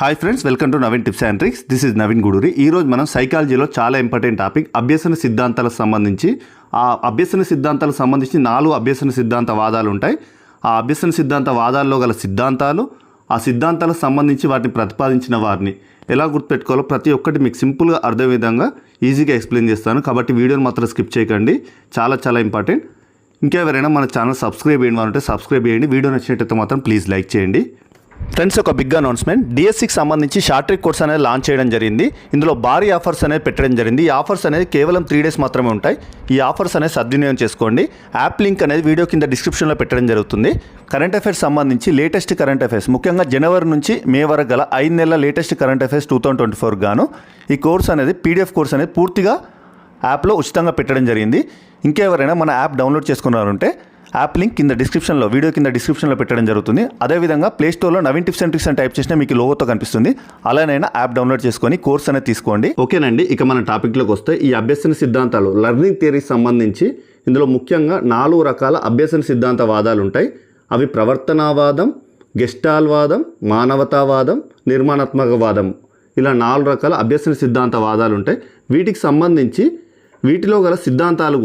Hi friends, welcome to Naveen tips and tricks. This is Naveen Guduri. ఈరోజు మనం సైకాలజీలో చాలా ఇంపార్టెంట్ టాపిక్ అభ్యసన సిద్ధాంతాలకు సంబంధించి ఆ అభ్యసన సిద్ధాంతాలకు సంబంధించి 4 అభ్యసన సిద్ధాంత వాదాలు ఉంటాయి. ఆ అభ్యసన సిద్ధాంత వాదాల్లో గల సిద్ధాంతాలు, ఆ సిద్ధాంతాలకు సంబంధించి వాటిని ప్రతిపాదించిన వారిని ఎలా గుర్తుపెట్టుకోవాలో ప్రతి ఒక్కటి మీకు సింపుల్గా అర్థం విధంగా ఈజీగా ఎక్స్ప్లెయిన్ చేస్తాను. కాబట్టి వీడియోని మాత్రం స్కిప్ చేయకండి, చాలా ఇంపార్టెంట్. ఇంకెవరైనా మన ఛానల్ సబ్స్క్రైబ్ చేయడం అంటే సబ్స్క్రైబ్ చేయండి. వీడియో నచ్చినట్టయితే మాత్రం ప్లీజ్ లైక్ చేయండి. ఫ్రెండ్స్, ఒక బిగ్ అనౌన్స్మెంట్. డిఎస్సికి సంబంధించి షార్ట్ ట్రిక్ కోర్స్ అనేది లాంచ్ చేయడం జరిగింది. ఇందులో భారీ ఆఫర్స్ అనేది పెట్టడం జరిగింది. ఈ ఆఫర్స్ అనేది కేవలం 3 days మాత్రమే ఉంటాయి. ఈ ఆఫర్స్ అనేది సద్వినియోగం చేసుకోండి. యాప్ లింక్ అనేది వీడియో కింద డిస్క్రిప్షన్లో పెట్టడం జరుగుతుంది. కరెంట్ అఫైర్స్ సంబంధించి లేటెస్ట్ కరెంట్ అఫైర్స్, ముఖ్యంగా జనవరి నుంచి మే వరకు గల 5 నెలల లేటెస్ట్ కరెంట్ అఫైర్స్ 2024 గాను ఈ కోర్స్ అనేది పీడిఎఫ్ కోర్స్ అనేది పూర్తిగా యాప్లో ఉచితంగా పెట్టడం జరిగింది. ఇంకెవరైనా మన యాప్ డౌన్లోడ్ చేసుకున్నారంటే యాప్ లింక్ కింద డిస్క్రిప్షన్లో, వీడియో కింద డిస్క్రిప్షన్లో పెట్టడం జరుగుతుంది. అదేవిధంగా ప్లేస్టోర్లో నవీన్ టిప్స్ అండ్ ట్రిక్స్ అని టైప్ చేసినా మీకు లోగోతో కనిపిస్తుంది. అలానైనా యాప్ డౌన్లోడ్ చేసుకొని కోర్స్ అనేది తీసుకోండి. ఓకేనండి, ఇక మన టాపిక్లోకి వస్తే ఈ అభ్యసన సిద్ధాంతాలు లెర్నింగ్ థియరీకి సంబంధించి ఇందులో ముఖ్యంగా 4 రకాల అభ్యసన సిద్ధాంత వాదాలు ఉంటాయి. అవి ప్రవర్తనావాదం, గెస్టాల్వాదం, మానవతావాదం, నిర్మాణాత్మక వాదం. ఇలా 4 రకాల అభ్యసన సిద్ధాంత వాదాలు ఉంటాయి. వీటికి సంబంధించి వీటిలో గల సిద్ధాంతాలు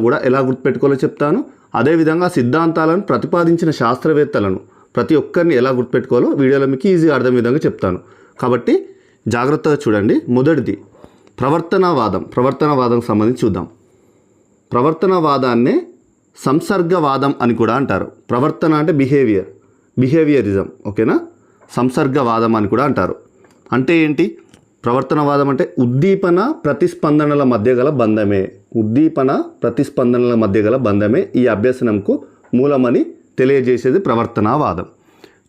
కూడా ఎలా గుర్తుపెట్టుకోవాలో చెప్తాను. అదేవిధంగా సిద్ధాంతాలను ప్రతిపాదించిన శాస్త్రవేత్తలను ప్రతి ఒక్కరిని ఎలా గుర్తుపెట్టుకోవాలో వీడియోలో మీకు ఈజీగా అర్థం విధంగా చెప్తాను. కాబట్టి జాగ్రత్తగా చూడండి. మొదటిది ప్రవర్తనవాదం సంబంధించి చూద్దాం. ప్రవర్తనవాదాన్నే సంసర్గవాదం అని కూడా అంటారు. ప్రవర్తన అంటే బిహేవియరిజం, ఓకేనా. సంసర్గవాదం అని కూడా అంటారు. అంటే ఏంటి? ప్రవర్తనవాదం అంటే ఉద్దీపన ప్రతిస్పందనల మధ్య గల బంధమే ఈ అభ్యసనంకు మూలమని తెలియజేసేది ప్రవర్తనవాదం.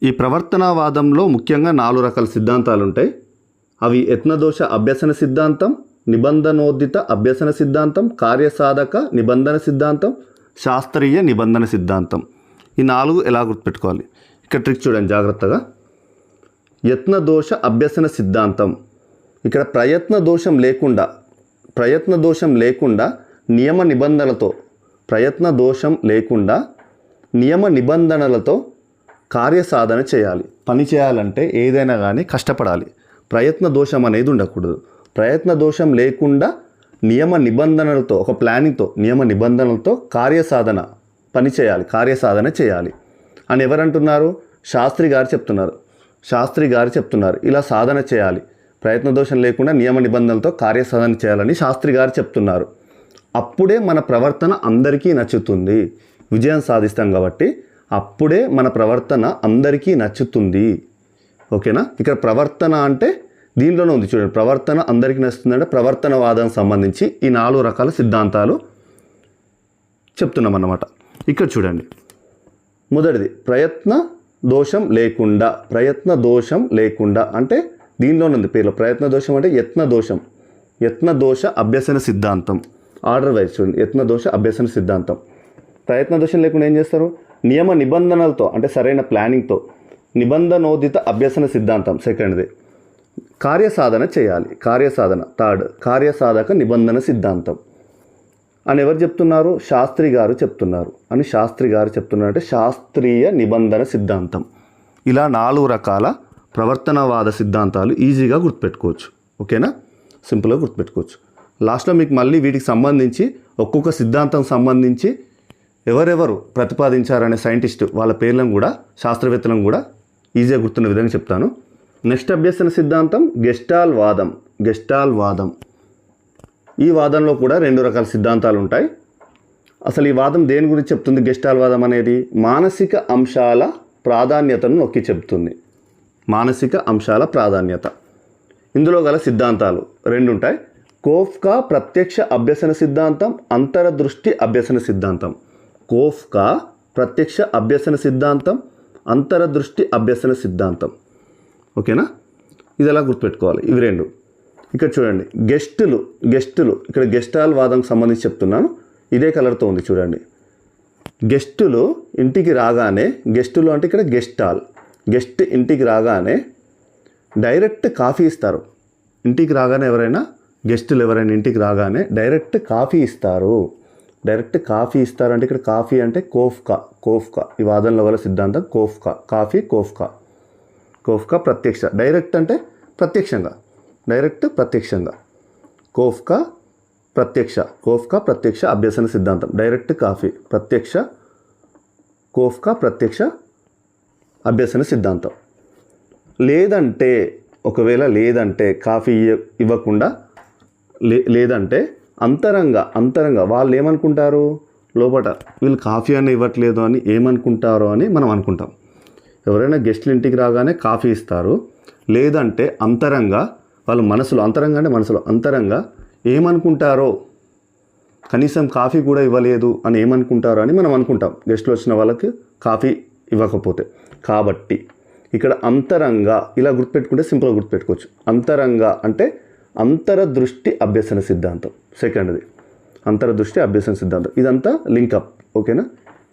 ఈ ప్రవర్తనవాదంలో ముఖ్యంగా 4 రకాల సిద్ధాంతాలు ఉంటాయి. అవి యత్నదోష అభ్యసన సిద్ధాంతం, నిబంధనోదిత అభ్యసన సిద్ధాంతం, కార్యసాధక నిబంధన సిద్ధాంతం, శాస్త్రీయ నిబంధన సిద్ధాంతం. ఈ 4 ఎలా గుర్తుపెట్టుకోవాలి? ఇక్కడ ట్రిక్ చూడండి జాగ్రత్తగా. యత్నదోష అభ్యసన సిద్ధాంతం, ఇక్కడ ప్రయత్న దోషం లేకుండా నియమ నిబంధనలతో కార్యసాధన చేయాలి. పని చేయాలంటే ఏదైనా కానీ కష్టపడాలి. ప్రయత్న దోషం అనేది ఉండకూడదు. ప్రయత్న దోషం లేకుండా నియమ నిబంధనలతో, ఒక ప్లానింగ్తో, నియమ నిబంధనలతో కార్యసాధన చేయాలి అని ఎవరంటున్నారు? శాస్త్రి గారు చెప్తున్నారు. ఇలా సాధన చేయాలి, ప్రయత్న దోషం లేకుండా నియమ నిబంధనలతో కార్యసాధన చేయాలని శాస్త్రి గారు చెప్తున్నారు. అప్పుడే మన ప్రవర్తన అందరికీ నచ్చుతుంది. విజయం సాధిస్తాం కాబట్టి అప్పుడే మన ప్రవర్తన అందరికీ నచ్చుతుంది, ఓకేనా. ఇక్కడ ప్రవర్తన అంటే దీనిలోనే ఉంది చూడండి. ప్రవర్తన అందరికీ నచ్చుతుంది అంటే ప్రవర్తనవాదం సంబంధించి ఈ 4 రకాల సిద్ధాంతాలు చెప్తున్నాం అన్నమాట. ఇక్కడ చూడండి, మొదటిది ప్రయత్న దోషం లేకుండా అంటే దీనిలోనే ఉంది పేర్లో. ప్రయత్న దోషం అంటే యత్నదోష అభ్యసన సిద్ధాంతం. ఆర్డర్ వైజ్ చూడండి. యత్నదోష అభ్యసన సిద్ధాంతం. ప్రయత్న దోషం లేకుండా ఏం చేస్తారు? నియమ నిబంధనలతో అంటే సరైన ప్లానింగ్తో. నిబంధనోదిత అభ్యసన సిద్ధాంతం సెకండ్ది. కార్యసాధన చేయాలి, థర్డ్. కార్యసాధక నిబంధన సిద్ధాంతం అని ఎవరు చెప్తున్నారు? శాస్త్రి గారు చెప్తున్నారు అంటే శాస్త్రీయ నిబంధన సిద్ధాంతం. ఇలా 4 రకాల ప్రవర్తనవాద సిద్ధాంతాలు ఈజీగా గుర్తుపెట్టుకోవచ్చు, ఓకేనా. సింపుల్గా గుర్తుపెట్టుకోవచ్చు. లాస్ట్లో మీకు మళ్ళీ వీటికి సంబంధించి ఒక్కొక్క సిద్ధాంతం సంబంధించి ఎవరెవరు ప్రతిపాదించారనే సైంటిస్ట్ వాళ్ళ పేర్లను కూడా, శాస్త్రవేత్తలను కూడా ఈజీగా గుర్తున్న విధంగా చెప్తాను. నెక్స్ట్ అభ్యసన సిద్ధాంతం గెస్టాల్ వాదం. ఈ వాదంలో కూడా 2 రకాల సిద్ధాంతాలు ఉంటాయి. అసలు ఈ వాదం దేని గురించి చెప్తుంది? గెస్టాల్ వాదం అనేది మానసిక అంశాల ప్రాధాన్యతను నొక్కి చెప్తుంది. మానసిక అంశాల ప్రాధాన్యత. ఇందులో గల సిద్ధాంతాలు 2 ఉంటాయి. కోఫ్కా ప్రత్యక్ష అభ్యసన సిద్ధాంతం, అంతరదృష్టి అభ్యసన సిద్ధాంతం. కోఫ్కా ప్రత్యక్ష అభ్యసన సిద్ధాంతం, అంతరదృష్టి అభ్యసన సిద్ధాంతం, ఓకేనా. ఇది ఎలా గుర్తుపెట్టుకోవాలి? ఇవి 2. ఇక్కడ చూడండి, గెస్టులు ఇక్కడ గెస్టాల్ వాదంకి సంబంధించి చెప్తున్నాను. ఇదే కలర్తో ఉంది చూడండి. గెస్టులు ఇంటికి రాగానే, గెస్టులు అంటే ఇక్కడ గెస్ట్ ఇంటికి రాగానే డైరెక్ట్ కాఫీ ఇస్తారు. ఇంటికి రాగానే గెస్టులు ఎవరైనా ఇంటికి రాగానే డైరెక్ట్ కాఫీ ఇస్తారు. అంటే ఇక్కడ కాఫీ అంటే కోఫ్కా. ఈ వాదనలో గల సిద్ధాంతం కోఫ్కా. కోఫ్కా ప్రత్యక్ష. డైరెక్ట్ అంటే ప్రత్యక్షంగా, డైరెక్ట్ ప్రత్యక్షంగా. కోఫ్కా ప్రత్యక్ష అభ్యసన సిద్ధాంతం. డైరెక్ట్ కాఫీ ప్రత్యక్ష, కోఫ్కా ప్రత్యక్ష అభ్యసన సిద్ధాంతం. లేదంటే ఒకవేళ లేదంటే కాఫీ ఇవ్వకుండా లేదంటే అంతరంగా వాళ్ళు ఏమనుకుంటారు, లోపల వీళ్ళు కాఫీ అని ఇవ్వట్లేదు అని ఏమనుకుంటారో అని మనం అనుకుంటాం. ఎవరైనా గెస్ట్లు ఇంటికి రాగానే కాఫీ ఇస్తారు. లేదంటే అంతరంగా వాళ్ళు అంతరంగా ఏమనుకుంటారో, కనీసం కాఫీ కూడా ఇవ్వలేదు అని ఏమనుకుంటారో అని మనం అనుకుంటాం గెస్ట్లు వచ్చిన వాళ్ళకి కాఫీ ఇవ్వకపోతే. కాబట్టి ఇక్కడ అంతరంగా ఇలా గుర్తుపెట్టుకుంటే సింపుల్గా గుర్తుపెట్టుకోవచ్చు. అంతరంగా అంటే అంతరదృష్టి అభ్యసన సిద్ధాంతం. సెకండ్ది అంతరదృష్టి అభ్యసన సిద్ధాంతం. ఇదంతా లింకప్. ఓకేనా,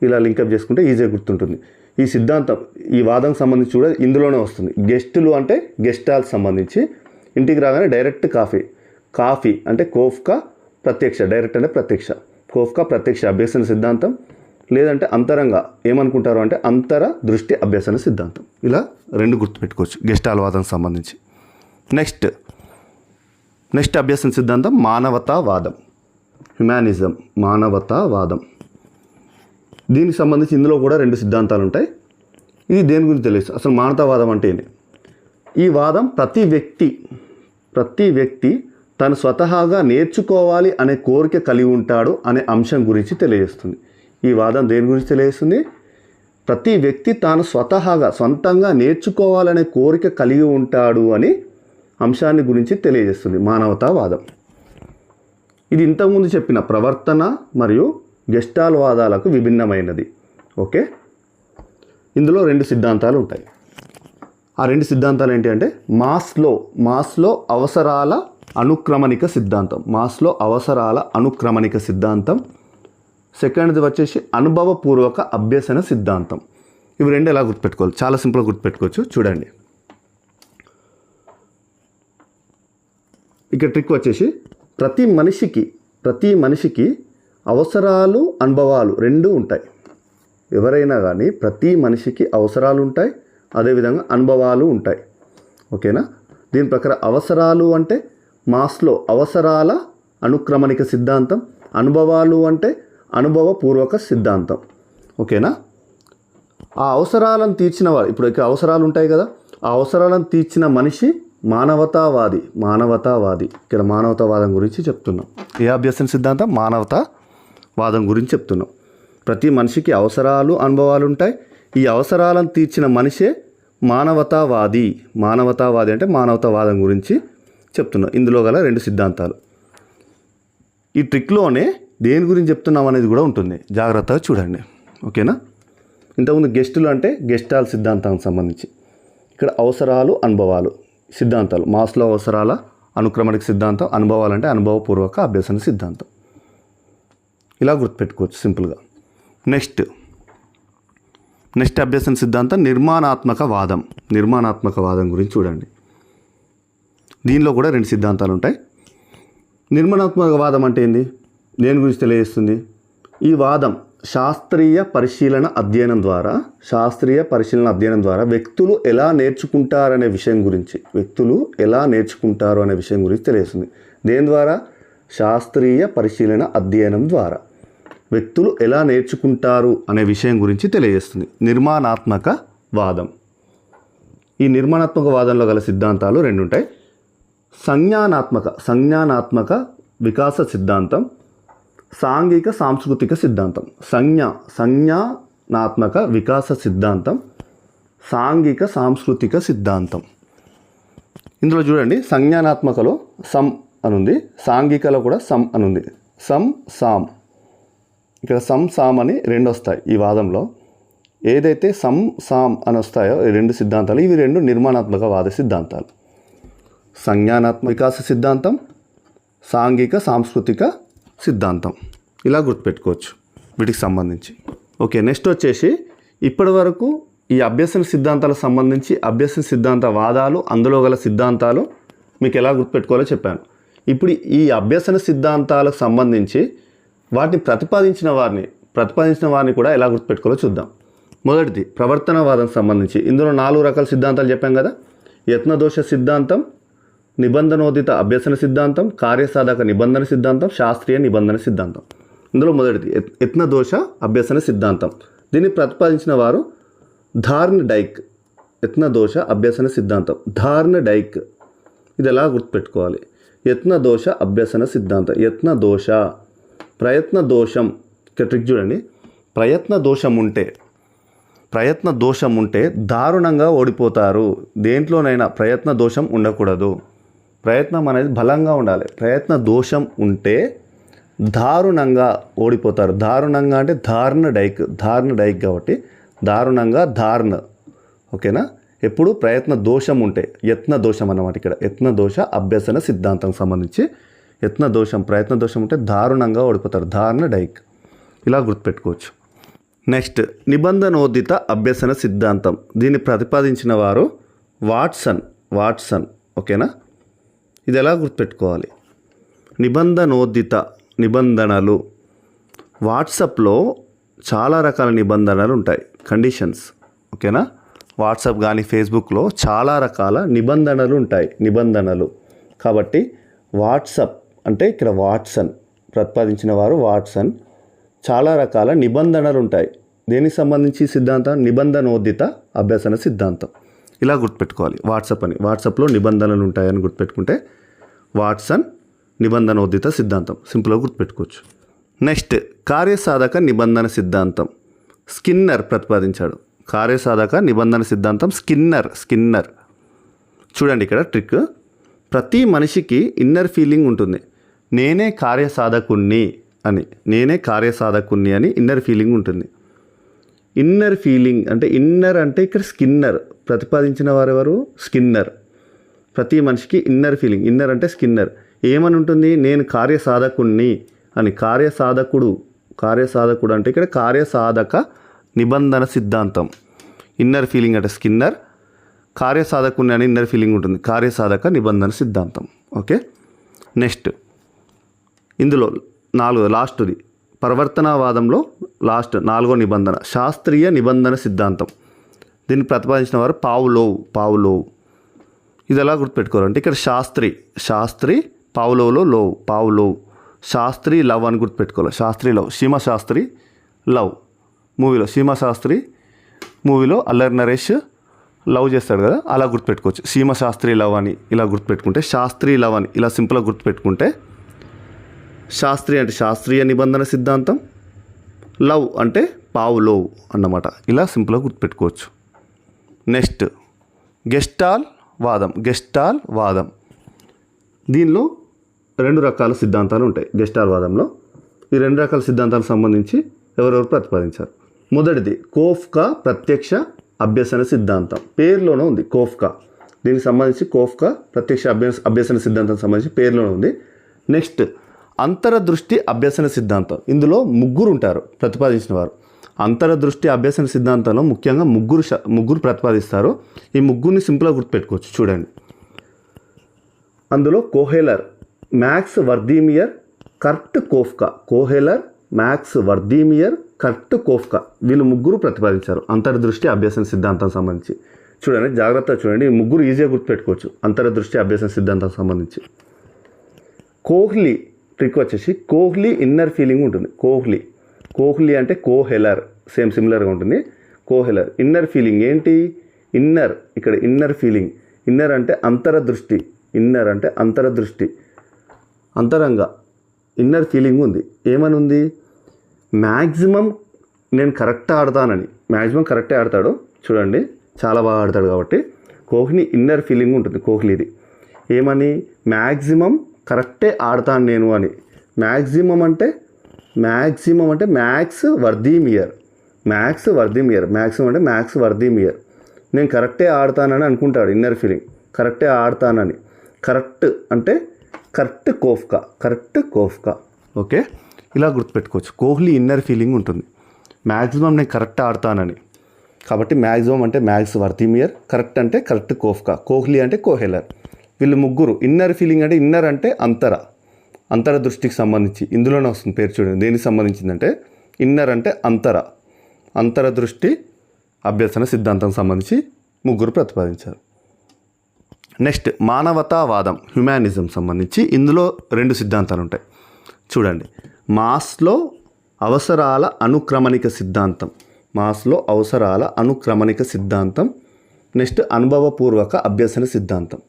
ఇలా లింకప్ చేసుకుంటే ఈజీగా గుర్తుంటుంది. ఈ సిద్ధాంతం ఈ వాదం సంబంధించి కూడా ఇందులోనే వస్తుంది. గెస్టులు అంటే గెస్టాల్కి సంబంధించి, ఇంటికి రాగానే డైరెక్ట్ కాఫీ అంటే కోఫ్కా ప్రత్యక్ష, డైరెక్ట్ అంటే ప్రత్యక్ష, కోఫ్కా ప్రత్యక్ష అభ్యసన సిద్ధాంతం. లేదంటే అంతరంగా ఏమనుకుంటారు అంటే అంతర దృష్టి అభ్యసన సిద్ధాంతం. ఇలా రెండు గుర్తుపెట్టుకోవచ్చు గెస్టాల్ వాదం సంబంధించి. నెక్స్ట్ అభ్యసన సిద్ధాంతం మానవతావాదం, హ్యుమానిజం, మానవతావాదం. దీనికి సంబంధించి ఇందులో కూడా రెండు సిద్ధాంతాలు ఉంటాయి. ఇది దేని గురించి తెలియదు. అసలు మానవతావాదం అంటే ఏంటి? ఈ వాదం ప్రతి వ్యక్తి తను స్వతహాగా నేర్చుకోవాలి అనే కోరిక కలిగి ఉంటాడు అనే అంశం గురించి తెలియజేస్తుంది. ఈ వాదం దేని గురించి తెలియజేస్తుంది? ప్రతి వ్యక్తి తాను సొంతంగా నేర్చుకోవాలనే కోరిక కలిగి ఉంటాడు అని అంశాన్ని గురించి తెలియజేస్తుంది మానవతావాదం. ఇది ఇంతకుముందు చెప్పిన ప్రవర్తన మరియు గెస్టాల్ వాదాలకు విభిన్నమైనది. ఓకే, ఇందులో రెండు సిద్ధాంతాలు ఉంటాయి. ఆ రెండు సిద్ధాంతాలు ఏంటి అంటే మాస్లో అవసరాల అనుక్రమణిక సిద్ధాంతం. సెకండ్ది వచ్చేసి అనుభవపూర్వక అభ్యసన సిద్ధాంతం. ఇవి రెండు ఎలా గుర్తుపెట్టుకోవాలి? చాలా సింపుల్గా గుర్తుపెట్టుకోవచ్చు. చూడండి, ఇక్కడ ట్రిక్ వచ్చేసి ప్రతి మనిషికి అవసరాలు అనుభవాలు రెండు ఉంటాయి. ఎవరైనా కానీ ప్రతి మనిషికి అవసరాలు ఉంటాయి, అదేవిధంగా అనుభవాలు ఉంటాయి. ఓకేనా, దీని ప్రకారం అవసరాలు అంటే మాస్లో అవసరాల అనుక్రమణిక సిద్ధాంతం, అనుభవాలు అంటే అనుభవపూర్వక సిద్ధాంతం. ఓకేనా, ఆ అవసరాలను తీర్చిన వాడు, ఇప్పుడు ఇక్కడ అవసరాలు ఉంటాయి కదా, ఆ అవసరాలను తీర్చిన మనిషి మానవతావాది. ఇక్కడ మానవతావాదం గురించి చెప్తున్నాం. ఏ అభ్యసన సిద్ధాంతం? మానవతావాదం గురించి చెప్తున్నాం. ప్రతి మనిషికి అవసరాలు అనుభవాలు ఉంటాయి. ఈ అవసరాలను తీర్చిన మనిషే మానవతావాది అంటే మానవతావాదం గురించి చెప్తున్నాం. ఇందులో గల రెండు సిద్ధాంతాలు. ఈ ట్రిక్లోనే దేని గురించి చెప్తున్నాం అనేది కూడా ఉంటుంది, జాగ్రత్తగా చూడండి. ఓకేనా, ఇంతకుముందు గెస్టులు అంటే గెస్టాల్ సిద్ధాంతానికి సంబంధించి, ఇక్కడ అవసరాలు అనుభవాలు సిద్ధాంతాలు. మాస్లో అవసరాల అనుక్రమణిక సిద్ధాంతం, అనుభవాలు అంటే అనుభవపూర్వక అభ్యసన సిద్ధాంతం. ఇలా గుర్తుపెట్టుకోవచ్చు సింపుల్గా. నెక్స్ట్ అభ్యసన సిద్ధాంతం నిర్మాణాత్మక వాదం గురించి చూడండి. దీనిలో కూడా రెండు సిద్ధాంతాలు ఉంటాయి. నిర్మాణాత్మక వాదం అంటే ఏంది, దేని గురించి తెలియజేస్తుంది? ఈ వాదం శాస్త్రీయ పరిశీలన అధ్యయనం ద్వారా వ్యక్తులు ఎలా నేర్చుకుంటారనే విషయం గురించి తెలియజేస్తుంది. దేని ద్వారా? శాస్త్రీయ పరిశీలన అధ్యయనం ద్వారా వ్యక్తులు ఎలా నేర్చుకుంటారు అనే విషయం గురించి తెలియజేస్తుంది నిర్మాణాత్మక వాదం. ఈ నిర్మాణాత్మక వాదంలో గల సిద్ధాంతాలు రెండు ఉంటాయి. సంజ్ఞానాత్మక వికాస సిద్ధాంతం, సాంఘిక సాంస్కృతిక సిద్ధాంతం. సంజ్ఞానాత్మక వికాస సిద్ధాంతం, సాంఘిక సాంస్కృతిక సిద్ధాంతం. ఇందులో చూడండి, సంజ్ఞానాత్మకలో సమ్ అనుంది, సాంఘికలో కూడా సమ్ అనుంది. సామ్ ఇక్కడ సామ్ అని రెండు వస్తాయి ఈ వాదంలో. ఏదైతే సామ్ అని వస్తాయో ఈ రెండు సిద్ధాంతాలు, ఇవి రెండు నిర్మాణాత్మక వాద సిద్ధాంతాలు. సంజ్ఞానాత్మక వికాస సిద్ధాంతం, సాంఘిక సాంస్కృతిక సిద్ధాంతం. ఇలా గుర్తుపెట్టుకోవచ్చు వీటికి సంబంధించి. ఓకే, నెక్స్ట్ వచ్చేసి ఇప్పటి వరకు ఈ అభ్యసన సిద్ధాంతాలకు సంబంధించి అభ్యసన సిద్ధాంత వాదాలు, అందులో గల సిద్ధాంతాలు మీకు ఎలా గుర్తుపెట్టుకోవాలో చెప్పాను. ఇప్పుడు ఈ అభ్యసన సిద్ధాంతాలకు సంబంధించి వాటిని ప్రతిపాదించిన వారిని కూడా ఎలా గుర్తుపెట్టుకోవాలో చూద్దాం. మొదటిది ప్రవర్తనవాదం సంబంధించి. ఇందులో 4 రకాల సిద్ధాంతాలు చెప్పాం కదా. యత్నదోష సిద్ధాంతం, నిబంధనోదిత అభ్యసన సిద్ధాంతం, కార్యసాధక నిబంధన సిద్ధాంతం, శాస్త్రీయ నిబంధన సిద్ధాంతం. ఇందులో మొదటిది యత్నదోష అభ్యసన సిద్ధాంతం. దీన్ని ప్రతిపాదించిన వారు థార్న్ డైక్. యత్నదోష అభ్యసన సిద్ధాంతం థార్న్ డైక్. ఇది ఎలా గుర్తుపెట్టుకోవాలి? యత్నదోష అభ్యసన సిద్ధాంతం. యత్నదోష ప్రయత్న దోషం. ఇక్కడ ట్రిక్ చూడండి. ప్రయత్న దోషం ఉంటే దారుణంగా ఓడిపోతారు. దేంట్లోనైనా ప్రయత్న దోషం ఉండకూడదు. ప్రయత్నం అనేది బలంగా ఉండాలి. ప్రయత్న దోషం ఉంటే దారుణంగా ఓడిపోతారు. దారుణంగా అంటే ధార్న్ డైక్ కాబట్టి దారుణంగా ధార్న్. ఓకేనా? ఎప్పుడు ప్రయత్న దోషం ఉంటే, యత్న దోషం అన్నమాట. ఇక్కడ యత్న దోష అభ్యసన సిద్ధాంతం సంబంధించి ప్రయత్న దోషం ఉంటే దారుణంగా ఓడిపోతారు. ధార్న్ డైక్. ఇలా గుర్తుపెట్టుకోవచ్చు. నెక్స్ట్ నిబంధనోదిత అభ్యసన సిద్ధాంతం. దీన్ని ప్రతిపాదించిన వారు వాట్సన్. ఓకేనా? ఇది ఎలా గుర్తుపెట్టుకోవాలి? నిబంధనోదిత నిబంధనలు. వాట్సాప్లో చాలా రకాల నిబంధనలు ఉంటాయి, కండిషన్స్. ఓకేనా? వాట్సాప్ కానీ ఫేస్బుక్లో చాలా రకాల నిబంధనలు ఉంటాయి, నిబంధనలు. కాబట్టి వాట్సాప్ అంటే ఇక్కడ ప్రతిపాదించిన వారు వాట్సన్. చాలా రకాల నిబంధనలు ఉంటాయి. దేనికి సంబంధించి సిద్ధాంతం? నిబంధనోదిత అభ్యసన సిద్ధాంతం. ఇలా గుర్తుపెట్టుకోవాలి. వాట్సాప్లో నిబంధనలు ఉంటాయని గుర్తుపెట్టుకుంటే వాట్సన్ నిబంధనోదిత సిద్ధాంతం సింపుల్గా గుర్తుపెట్టుకోవచ్చు. నెక్స్ట్ కార్యసాధక నిబంధన సిద్ధాంతం. స్కిన్నర్ ప్రతిపాదించాడు. కార్యసాధక నిబంధన సిద్ధాంతం స్కిన్నర్. చూడండి ఇక్కడ ట్రిక్. ప్రతి మనిషికి ఇన్నర్ ఫీలింగ్ ఉంటుంది. నేనే కార్యసాధకుణ్ణి అని ఇన్నర్ ఫీలింగ్ ఉంటుంది. ఇన్నర్ ఫీలింగ్ అంటే ఇక్కడ స్కిన్నర్. ప్రతిపాదించిన వారెవరు? స్కిన్నర్. ప్రతి మనిషికి ఇన్నర్ ఫీలింగ్. ఇన్నర్ అంటే స్కిన్నర్. ఏమని ఉంటుంది? నేను కార్యసాధకుణ్ణి అని. కార్యసాధకుడు అంటే ఇక్కడ కార్యసాధక నిబంధన సిద్ధాంతం. ఇన్నర్ ఫీలింగ్ అంటే స్కిన్నర్. కార్యసాధకుణ్ణి అని ఇన్నర్ ఫీలింగ్ ఉంటుంది. కార్యసాధక నిబంధన సిద్ధాంతం. ఓకే. నెక్స్ట్ ఇందులో లాస్ట్ది ప్రవర్తనవాదంలో లాస్ట్ 4వ నిబంధన శాస్త్రీయ నిబంధన సిద్ధాంతం. దీన్ని ప్రతిపాదించిన వారు పావ్లోవ్. ఇది ఎలా గుర్తుపెట్టుకోవాలంటే ఇక్కడ శాస్త్రి పావ్లోవ్. శాస్త్రి లవ్ అని గుర్తుపెట్టుకోవాలి. శాస్త్రి లవ్. సీమశాస్త్రి లవ్ మూవీలో అల్లరి నరేష్ లవ్ చేస్తాడు కదా, అలా గుర్తుపెట్టుకోవచ్చు. సీమశాస్త్రి లవ్ అని ఇలా గుర్తుపెట్టుకుంటే, శాస్త్రి లవ్ అని ఇలా సింపుల్గా గుర్తుపెట్టుకుంటే, శాస్త్రి అంటే శాస్త్రీయ నిబంధన సిద్ధాంతం, లవ్ అంటే పావ్లోవ్ అన్నమాట. ఇలా సింపుల్గా గుర్తుపెట్టుకోవచ్చు. నెక్స్ట్ గెస్టాల్ వాదం. దీనిలో 2 రకాల సిద్ధాంతాలు ఉంటాయి. గెస్టాల్ వాదంలో ఈ 2 రకాల సిద్ధాంతాలకు సంబంధించి ఎవరెవరు ప్రతిపాదించారు? మొదటిది కోఫ్కా ప్రత్యక్ష అభ్యసన సిద్ధాంతం. పేరులోనే ఉంది కోఫ్కా. దీనికి సంబంధించి కోఫ్కా ప్రత్యక్ష అభ్యసన సిద్ధాంతం సంబంధించి పేరులోనే ఉంది. నెక్స్ట్ అంతరదృష్టి అభ్యసన సిద్ధాంతం. ఇందులో 3 ఉంటారు ప్రతిపాదించిన వారు. అంతరదృష్టి అభ్యసన సిద్ధాంతంలో ముఖ్యంగా ముగ్గురు ప్రతిపాదిస్తారు. ఈ 3ని సింపుల్గా గుర్తుపెట్టుకోవచ్చు. చూడండి, అందులో కోహెలర్, మ్యాక్స్ వర్దీమియర్, కర్ట్ కోఫ్కా. కోహెలర్, మ్యాక్స్ వర్దీమియర్, కర్ట్ కోఫ్కా వీళ్ళు 3 ప్రతిపాదించారు అంతర్దృష్టి అభ్యసన సిద్ధాంతం సంబంధించి. చూడండి, జాగ్రత్తగా చూడండి. ఈ 3 ఈజీగా గుర్తుపెట్టుకోవచ్చు అంతర్దృష్టి అభ్యసన సిద్ధాంతం సంబంధించి. కోహ్లీ ట్రిక్ వచ్చేసి కోహ్లీ ఇన్నర్ ఫీలింగ్ ఉంటుంది. కోహ్లీ అంటే కోహెలర్, సేమ్ సిమిలర్గా ఉంటుంది. కోహెలర్ ఇన్నర్ ఫీలింగ్ ఏంటి? ఇక్కడ ఇన్నర్ ఫీలింగ్. ఇన్నర్ అంటే అంతరదృష్టి, అంతరంగా ఇన్నర్ ఫీలింగ్ ఉంది. ఏమని ఉంది? మ్యాక్సిమం నేను కరెక్ట్ ఆడతానని. మ్యాక్సిమం కరెక్టే ఆడతాడు. చూడండి, చాలా బాగా ఆడతాడు కాబట్టి కోహ్లీ ఇన్నర్ ఫీలింగ్ ఉంటుంది. కోహ్లీది ఏమని? మ్యాక్సిమం కరెక్టే ఆడతాను నేను అని. మ్యాక్సిమం అంటే మ్యాక్స్ వర్దీమియర్. మ్యాక్సిమం అంటే మ్యాక్స్ వర్దీమియర్. నేను కరెక్టే ఆడతానని అనుకుంటాడు. ఇన్నర్ ఫీలింగ్ కరెక్టే ఆడతానని. కరెక్ట్ అంటే కర్ట్ కోఫ్కా. ఓకే, ఇలా గుర్తుపెట్టుకోవచ్చు. కోహ్లీ ఇన్నర్ ఫీలింగ్ ఉంటుంది. మ్యాక్సిమం నేను కరెక్ట్ ఆడతానని. కాబట్టి మ్యాక్సిమం అంటే మ్యాక్స్ వర్దీమియర్, కరెక్ట్ అంటే కర్ట్ కోఫ్కా, కోహ్లీ అంటే కోహెలర్. వీళ్ళు 3 ఇన్నర్ ఫీలింగ్ అంటే ఇన్నర్ అంటే అంతర దృష్టికి సంబంధించి. ఇందులోనే వస్తుంది పేరు. చూడండి, దేనికి సంబంధించిందంటే ఇన్నర్ అంటే అంతర దృష్టి, అభ్యసన సిద్ధాంతం సంబంధించి ముగ్గురు ప్రతిపాదించారు. నెక్స్ట్ మానవతావాదం, హ్యుమానిజం సంబంధించి ఇందులో 2 సిద్ధాంతాలు ఉంటాయి. చూడండి, మాస్లో అవసరాల అనుక్రమణిక సిద్ధాంతం, మాస్లో అవసరాల అనుక్రమణిక సిద్ధాంతం. నెక్స్ట్ అనుభవపూర్వక అభ్యసన సిద్ధాంతం.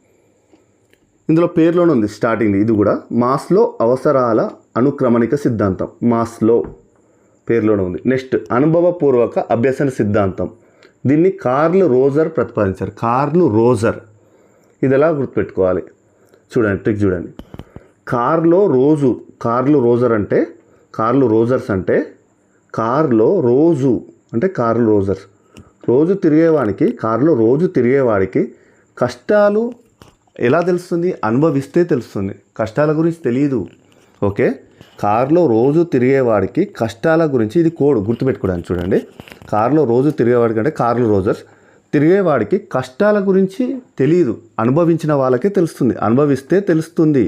ఇందులో పేరులోనే ఉంది స్టార్టింగ్, ఇది కూడా మాస్లో అవసరాల అనుక్రమణిక సిద్ధాంతం, మాస్లో పేరులోనే ఉంది. నెక్స్ట్ అనుభవపూర్వక అభ్యసన సిద్ధాంతం, దీన్ని కార్ల్ రోజర్ ప్రతిపాదించారు. Carl Roger. ఇది ఎలా గుర్తుపెట్టుకోవాలి చూడండి, ట్రిక్ చూడండి. కార్లో రోజర్ అంటే కార్ల్ రోజర్స్ అంటే కార్లో రోజు అంటే కార్ల్ రోజర్స్. కార్లో రోజు తిరిగేవాడికి కష్టాలు ఎలా తెలుస్తుంది? అనుభవిస్తే తెలుస్తుంది, కష్టాల గురించి తెలియదు. ఓకే, కారులో రోజు తిరిగేవాడికి కష్టాల గురించి, ఇది కోడ్ గుర్తుపెట్టుకోవడానికి చూడండి. కారులో రోజు తిరిగేవాడికి అంటే కార్ల్ రోజర్స్, తిరిగేవాడికి కష్టాల గురించి తెలియదు, అనుభవించిన వాళ్ళకే తెలుస్తుంది. అనుభవిస్తే తెలుస్తుంది,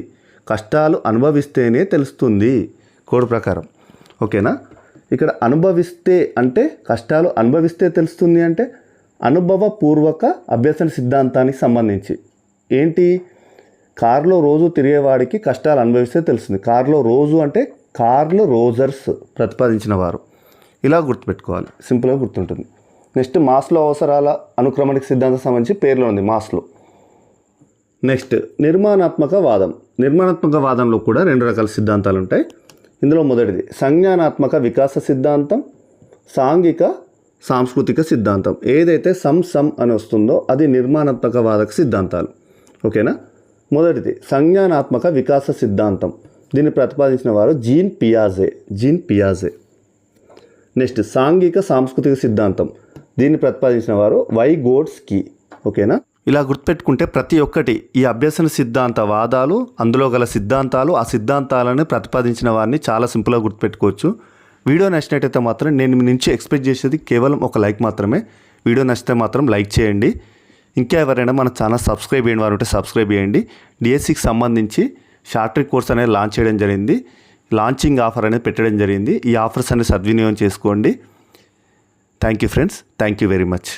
కష్టాలు అనుభవిస్తేనే తెలుస్తుంది కోడ్ ప్రకారం. ఓకేనా? ఇక్కడ అనుభవిస్తే అంటే కష్టాలు అనుభవిస్తే తెలుస్తుంది అంటే అనుభవపూర్వక అభ్యసన సిద్ధాంతానికి సంబంధించి ఏంటి? కారులో రోజు తిరిగేవాడికి కష్టాలు అనుభవిస్తే తెలుస్తుంది. కారులో రోజు అంటే కార్ల్ రోజర్స్ ప్రతిపాదించిన వారు. ఇలా గుర్తుపెట్టుకోవాలి, సింపుల్గా గుర్తుంటుంది. నెక్స్ట్ మాస్లో అవసరాల అనుక్రమణిక సిద్ధాంతం సంబంధించి పేరులో ఉంది మాస్లో. నెక్స్ట్ నిర్మాణాత్మక వాదం. నిర్మాణాత్మక వాదంలో కూడా 2 రకాల సిద్ధాంతాలు ఉంటాయి. ఇందులో మొదటిది సంజ్ఞానాత్మక వికాస సిద్ధాంతం, సాంఘిక సాంస్కృతిక సిద్ధాంతం. ఏదైతే సమ్ అని వస్తుందో అది నిర్మాణాత్మక వాదక సిద్ధాంతాలు. ఓకేనా? మొదటిది సంజ్ఞానాత్మక వికాస సిద్ధాంతం, దీన్ని ప్రతిపాదించిన వారు జీన్ పియాజే. నెక్స్ట్ సాంఘిక సాంస్కృతిక సిద్ధాంతం, దీన్ని ప్రతిపాదించిన వారు వైగోట్స్కీ. ఓకేనా? ఇలా గుర్తుపెట్టుకుంటే ప్రతి ఒక్కటి ఈ అభ్యసన సిద్ధాంత వాదాలు, అందులో గల సిద్ధాంతాలు, ఆ సిద్ధాంతాలను ప్రతిపాదించిన వారిని చాలా సింపుల్గా గుర్తుపెట్టుకోవచ్చు. వీడియో నచ్చినట్టయితే మాత్రం నేను మీ నుంచి ఎక్స్పెక్ట్ చేసేది కేవలం ఒక లైక్ మాత్రమే. వీడియో నచ్చితే మాత్రం లైక్ చేయండి. ఇంకా ఎవరైనా మన ఛానల్ సబ్స్క్రైబ్ చేయని వారు ఉంటే సబ్స్క్రైబ్ చేయండి. డిఎస్సికి సంబంధించి షార్ట్ ట్రిక్ కోర్స్ అనేది లాంచ్ చేయడం జరిగింది. లాంచింగ్ ఆఫర్ అనేది పెట్టడం జరిగింది. ఈ ఆఫర్స్ అనేది సద్వినియోగం చేసుకోండి. Thank you friends, thank you very much.